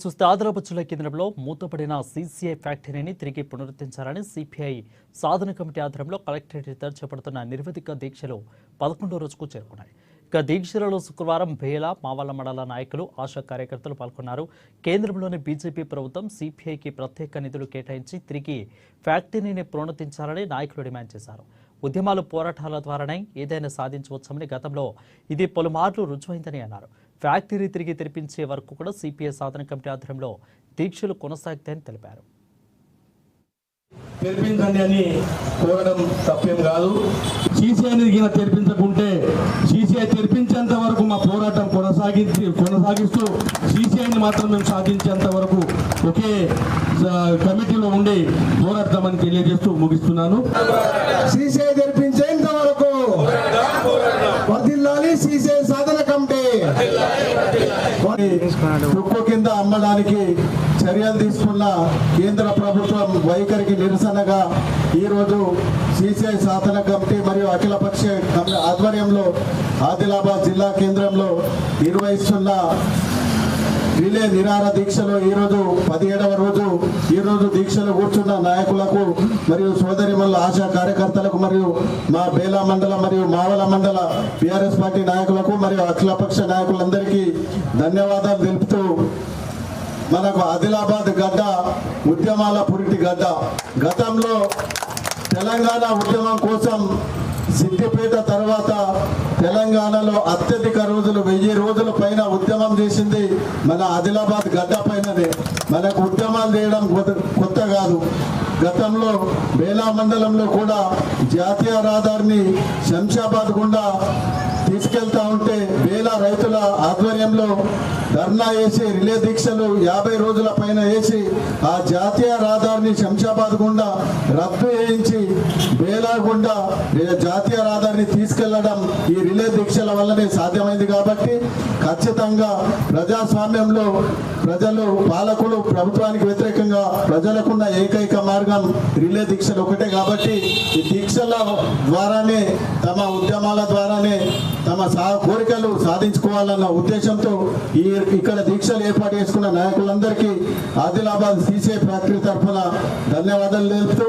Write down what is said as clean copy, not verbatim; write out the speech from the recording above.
చూస్తే ఆదిలాబాద్ జిల్లా కేంద్రంలో మూతపడిన సీసీఐ ఫ్యాక్టరీని తిరిగి పునరుద్ధరించాలని సిపిఐ సాధన కమిటీ ఆధ్వర్యంలో కలెక్టరేట్ ఎదుట చేపడుతున్న నిరవధిక దీక్షలు 11వ రోజుకు చేరుకున్నాయి. ఇక దీక్షలలో శుక్రవారం బేల మావల మండల నాయకులు ఆశా కార్యకర్తలు పాల్గొన్నారు. కేంద్రంలోని బీజేపీ ప్రభుత్వం సిపిఐకి ప్రత్యేక నిధులు కేటాయించి తిరిగి ఫ్యాక్టరీని పునరుద్ధరించాలని నాయకులు డిమాండ్ చేశారు. ఉద్యమాలు పోరాటాల ద్వారానే ఏదైనా సాధించవచ్చని గతంలో ఇది పలుమార్లు రుజువైందని అన్నారు. ఫ్యాక్టరీ తిరిగి తెరిపించే వరకు కూడా సిపిఐ సాధన కమిటీ ఆధ్వర్యంలో దీక్షలు కొనసాగుతాయని తెలిపారు. తెరిపించండి అని కోరడం తప్పేం కాదు. సీసీఐని తెరిపించకుంటే సీసీఐ తెరిపించేంత వరకు మా పోరాటం కొనసాగిస్తూ సీసీఐని మాత్రం మేము సాధించేంత వరకు ఒకే కమిటీలో ఉండి పోరాడతామని తెలియజేస్తూ ముగిస్తున్నాను. సీసీఐ తెరిపించేంత వరకు వర్ధిల్లాలి సీసీఐ సాధన కమిటీ. తుక్కు కింద అమ్మడానికి చర్యలు తీసుకున్న కేంద్ర ప్రభుత్వం వైఖరికి నిరసనగా ఈరోజు సీసీఐ సాధన కమిటీ మరియు అఖిలపక్ష ఆధ్వర్యంలో ఆదిలాబాద్ జిల్లా కేంద్రంలో నిర్వహిస్తున్న రిలే నిరాహార దీక్షలో ఈరోజు 17వ రోజు ఈరోజు దీక్షలు కూర్చున్న నాయకులకు మరియు సోదరిమల్ల ఆశా కార్యకర్తలకు మరియు మా బేలా మండల మరియు మావల మండల టీఆర్ఎస్ పార్టీ నాయకులకు మరియు అఖిలపక్ష నాయకులందరికీ ధన్యవాదాలు తెలుపుతూ, మనకు ఆదిలాబాద్ గడ్డ ఉద్యమాల పురిటి గడ్డ. గతంలో తెలంగాణ ఉద్యమం కోసం సిద్దిపేట తర్వాత తెలంగాణలో అత్యధిక రోజులు 1000 రోజుల పైన ఉద్యమం చేసింది మన ఆదిలాబాద్ గడ్డ పైననే. మనకు ఉద్యమాలు చేయడం కొత్త కాదు. గతంలో బేలా మండలంలో కూడా జాతీయ రహదారిని శంషాబాద్ గుండా తీసుకెళ్తా ఉంటే బేలా రైతుల ఆధ్వర్యంలో ధర్నా వేసి రిలే దీక్షలు 50 రోజుల పైన వేసి ఆ జాతీయ రహదారిని శంషాబాద్ గుండా రద్దు చేయించి బేలా గుండా జాతీయ రహదారిని తీసుకెళ్లడం ఈ రిలే దీక్షల వల్లనే సాధ్యమైంది. కాబట్టి ఖచ్చితంగా ప్రజాస్వామ్యంలో ప్రజలు పాలకులు ప్రభుత్వానికి వ్యతిరేకంగా ప్రజలకున్న ఏకైక మార్గం రిలే దీక్షలు ఒకటే. కాబట్టి ఈ దీక్షల ద్వారానే తమ ఉద్యమాల ద్వారానే తమ కోరికలు సాధించుకోవాలన్న ఉద్దేశంతో ఇక్కడ దీక్షలు ఏర్పాటు చేసుకున్న నాయకులందరికీ ఆదిలాబాద్ సీసీఐ ఫ్యాక్టరీ తరఫున ధన్యవాదాలు తెలుపుతూ